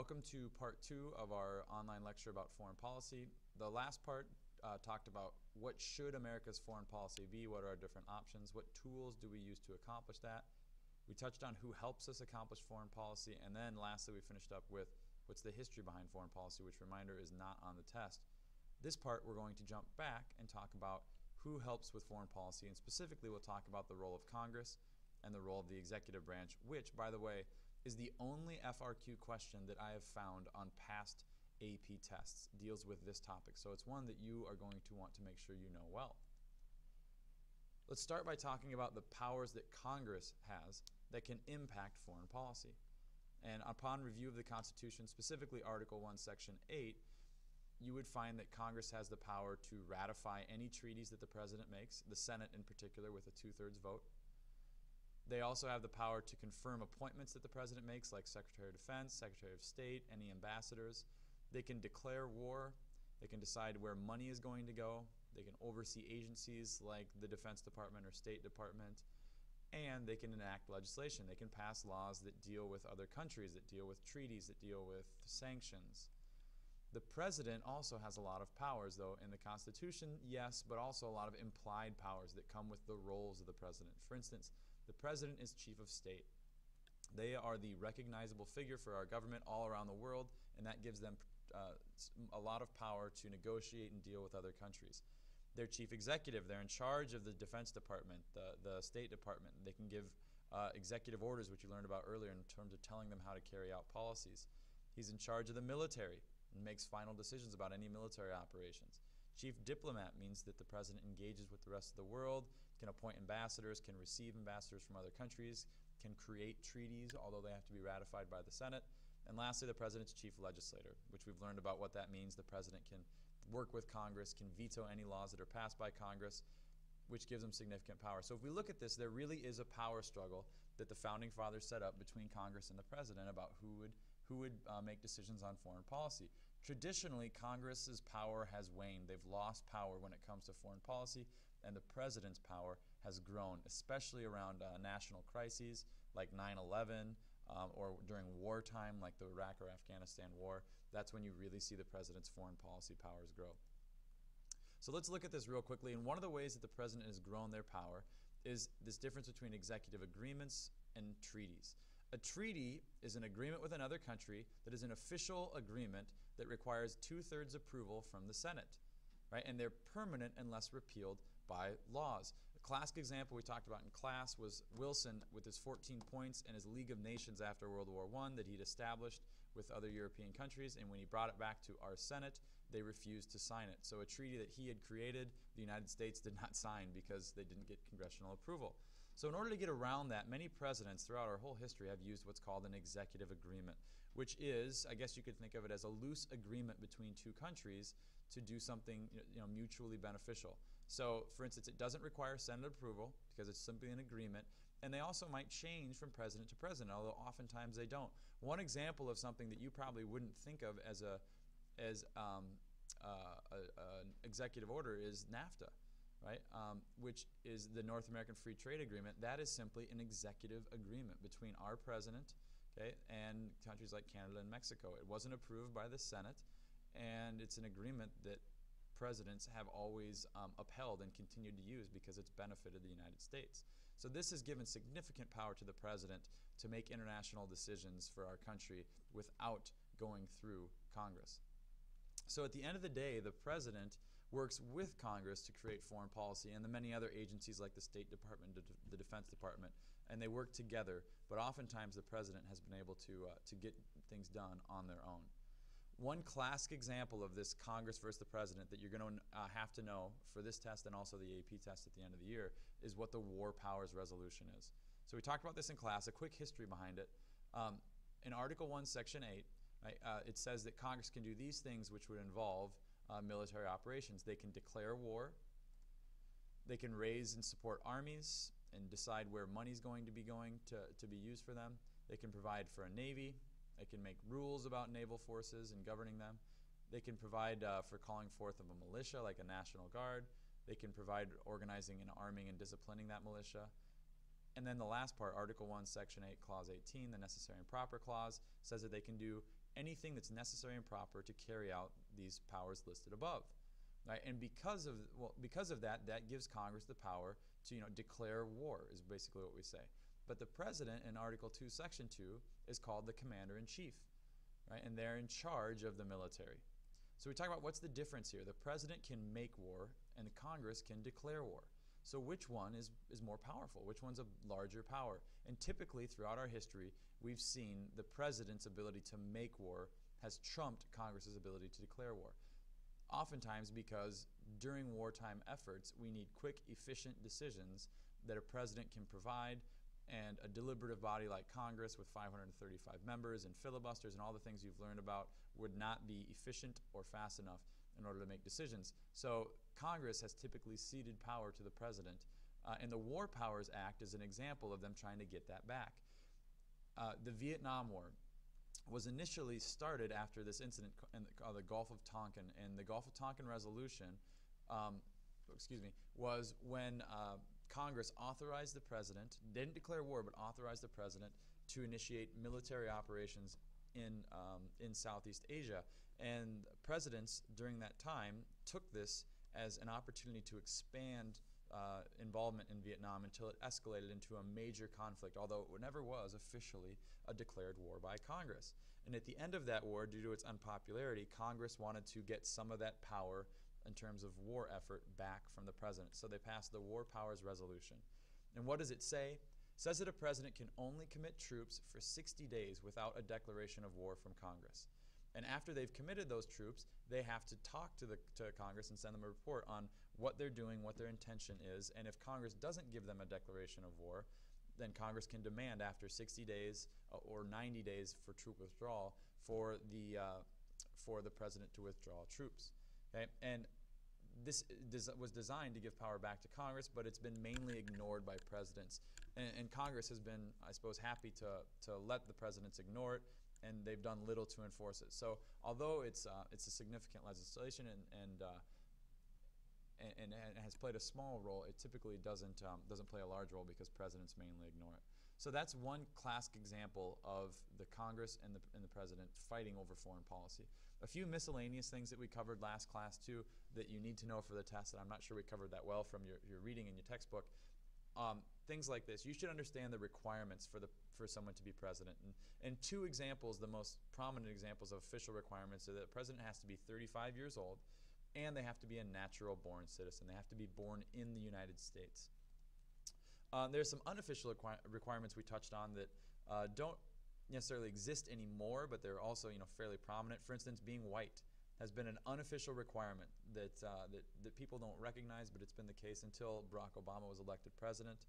Welcome to part 2 of our online lecture about foreign policy. The last part talked about what should America's foreign policy be, what are our different options, what tools do we use to accomplish that. We touched on who helps us accomplish foreign policy, and then lastly we finished up with what's the history behind foreign policy, which, reminder, is not on the test. This part we're going to jump back and talk about who helps with foreign policy, and specifically we'll talk about the role of Congress and the role of the executive branch, which, by the way, is the only FRQ question that I have found on past AP tests, deals with this topic. So it's one that you are going to want to make sure you know well. Let's start by talking about the powers that Congress has that can impact foreign policy. And upon review of the Constitution, specifically Article 1, Section 8, you would find that Congress has the power to ratify any treaties that the President makes, the Senate in particular with a 2/3 vote. They also have the power to confirm appointments that the President makes, like Secretary of Defense, Secretary of State, any ambassadors. They can declare war. They can decide where money is going to go. They can oversee agencies like the Defense Department or State Department. And they can enact legislation. They can pass laws that deal with other countries, that deal with treaties, that deal with sanctions. The President also has a lot of powers, though, in the Constitution, yes, but also a lot of implied powers that come with the roles of the President. For instance, the President is Chief of State. They are the recognizable figure for our government all around the world, and that gives them a lot of power to negotiate and deal with other countries. They're Chief Executive. They're in charge of the Defense Department, the State Department. They can give executive orders, which you learned about earlier, in terms of telling them how to carry out policies. He's in charge of the military and makes final decisions about any military operations. Chief Diplomat means that the President engages with the rest of the world, can appoint ambassadors, can receive ambassadors from other countries, can create treaties, although they have to be ratified by the Senate. And lastly, the President's Chief Legislator, which we've learned about what that means. The President can work with Congress, can veto any laws that are passed by Congress, which gives them significant power. So if we look at this, there really is a power struggle that the Founding Fathers set up between Congress and the President about who would make decisions on foreign policy. Traditionally, Congress's power has waned. They've lost power when it comes to foreign policy, and the President's power has grown, especially around national crises like 9/11 or during wartime like the Iraq or Afghanistan war. That's when you really see the President's foreign policy powers grow. So let's look at this real quickly, and one of the ways that the President has grown their power is this difference between executive agreements and treaties. A treaty is an agreement with another country that is an official agreement that requires 2/3 approval from the Senate, right? And they're permanent unless repealed by laws. A classic example we talked about in class was Wilson with his 14 points and his League of Nations after World War I that he'd established with other European countries, and when he brought it back to our Senate, they refused to sign it. So a treaty that he had created, the United States did not sign because they didn't get congressional approval. So in order to get around that, many presidents throughout our whole history have used what's called an executive agreement, which is, I guess you could think of it as a loose agreement between two countries to do something mutually beneficial. So, for instance, it doesn't require Senate approval because it's simply an agreement, and they also might change from president to president, although oftentimes they don't. One example of something that you probably wouldn't think of as an executive order is NAFTA, right? Which is the North American Free Trade Agreement. That is simply an executive agreement between our president, okay, and countries like Canada and Mexico. It wasn't approved by the Senate, and it's an agreement that presidents have always upheld and continued to use because it's benefited the United States. So this has given significant power to the president to make international decisions for our country without going through Congress. So at the end of the day, the president works with Congress to create foreign policy and the many other agencies like the State Department, the Defense Department, and they work together, but oftentimes the president has been able to get things done on their own. One classic example of this Congress versus the president that you're going to have to know for this test and also the AP test at the end of the year is what the War Powers Resolution is. So we talked about this in class, a quick history behind it. In Article 1, Section 8, right, it says that Congress can do these things which would involve military operations. They can declare war, they can raise and support armies and decide where money is going to be used for them. They can provide for a navy. They can make rules about naval forces and governing them. They can provide for calling forth of a militia like a National Guard. They can provide organizing and arming and disciplining that militia. And then the last part, Article 1, Section 8, Clause 18, the necessary and proper clause, says that they can do anything that's necessary and proper to carry out these powers listed above. Right? And because of that, that gives Congress the power to declare war, is basically what we say. But the president in Article 2, Section 2 is called the commander-in-chief, right? And they're in charge of the military. So we talk about what's the difference here. The president can make war, and the Congress can declare war. So which one is more powerful? Which one's a larger power? And typically throughout our history, we've seen the president's ability to make war has trumped Congress's ability to declare war. Oftentimes because during wartime efforts, we need quick, efficient decisions that a president can provide, and a deliberative body like Congress with 535 members and filibusters and all the things you've learned about would not be efficient or fast enough in order to make decisions. So Congress has typically ceded power to the president, and the War Powers Act is an example of them trying to get that back. The Vietnam War was initially started after this incident called the Gulf of Tonkin, and the Gulf of Tonkin resolution was when Congress authorized the president, didn't declare war, but authorized the president to initiate military operations in Southeast Asia. And presidents during that time took this as an opportunity to expand involvement in Vietnam until it escalated into a major conflict, although it never was officially a declared war by Congress. And at the end of that war, due to its unpopularity, Congress wanted to get some of that power in terms of war effort back from the president. So they passed the War Powers Resolution. And what does it say? It says that a president can only commit troops for 60 days without a declaration of war from Congress. And after they've committed those troops, they have to talk to Congress and send them a report on what they're doing, what their intention is. And if Congress doesn't give them a declaration of war, then Congress can demand after 60 days or 90 days for troop withdrawal for the president to withdraw troops. Okay? And this was designed to give power back to Congress, but it's been mainly ignored by presidents. And Congress has been, I suppose, happy to let the presidents ignore it, and they've done little to enforce it. So although it's a significant legislation and has played a small role, it typically doesn't play a large role because presidents mainly ignore it. So that's one classic example of the Congress and the president fighting over foreign policy. A few miscellaneous things that we covered last class too that you need to know for the test, and I'm not sure we covered that well from your reading in your textbook. Things like this. You should understand the requirements for someone to be president. And two examples, the most prominent examples of official requirements, are that the president has to be 35 years old, and they have to be a natural-born citizen. They have to be born in the United States. There's some unofficial requirements we touched on that don't necessarily exist anymore, but they're also fairly prominent. For instance, being white has been an unofficial requirement that people don't recognize, but it's been the case until Barack Obama was elected president.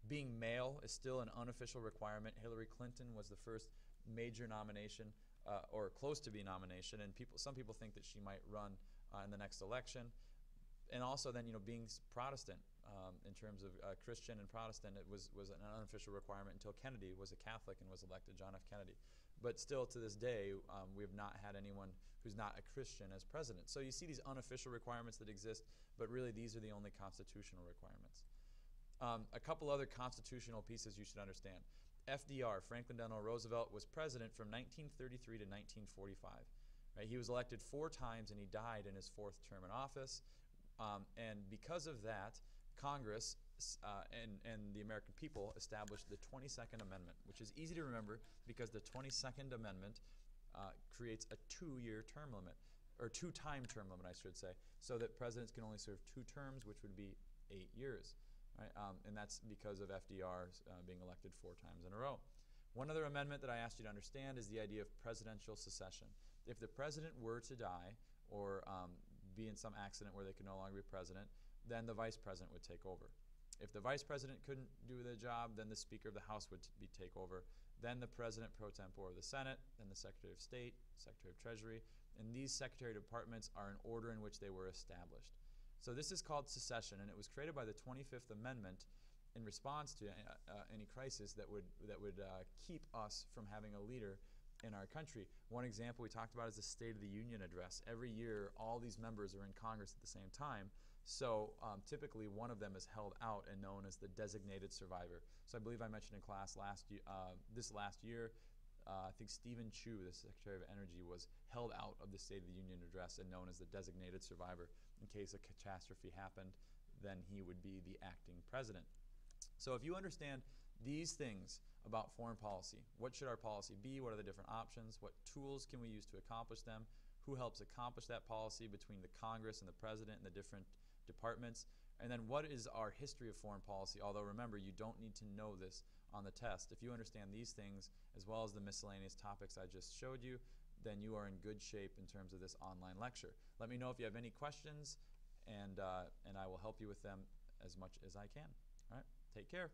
Being male is still an unofficial requirement. Hillary Clinton was the first major nomination, or close to be nomination, and some people think that she might run in the next election. And also then, being Protestant, in terms of Christian and Protestant, it was an unofficial requirement until Kennedy was a Catholic and was elected, John F. Kennedy. But still to this day, we have not had anyone who's not a Christian as president. So you see these unofficial requirements that exist, but really these are the only constitutional requirements. A couple other constitutional pieces you should understand. FDR, Franklin Delano Roosevelt, was president from 1933 to 1945. Right? He was elected 4 times and he died in his 4th term in office. And because of that, Congress and the American people established the 22nd Amendment, which is easy to remember because the 22nd Amendment creates a 2-year term limit, or 2-time term limit, I should say, so that presidents can only serve 2 terms, which would be 8 years. Right? And that's because of FDR being elected 4 times in a row. One other amendment that I asked you to understand is the idea of presidential succession. If the president were to die or be in some accident where they could no longer be president, then the vice president would take over. If the vice president couldn't do the job, then the Speaker of the House would take over. Then the President pro tempore of the Senate, then the Secretary of State, Secretary of Treasury, and these Secretary departments are in order in which they were established. So this is called secession, and it was created by the 25th Amendment in response to any crisis that would keep us from having a leader in our country. One example we talked about is the State of the Union address. Every year, all these members are in Congress at the same time. So typically, one of them is held out and known as the designated survivor. So I believe I mentioned in class this last year, I think Stephen Chu, the Secretary of Energy, was held out of the State of the Union address and known as the designated survivor. In case a catastrophe happened, then he would be the acting president. So if you understand these things about foreign policy, what should our policy be? What are the different options? What tools can we use to accomplish them? Who helps accomplish that policy between the Congress and the president and the different departments? And then what is our history of foreign policy? Although remember, you don't need to know this on the test. If you understand these things, as well as the miscellaneous topics I just showed you, then you are in good shape in terms of this online lecture. Let me know if you have any questions, and I will help you with them as much as I can. All right, take care.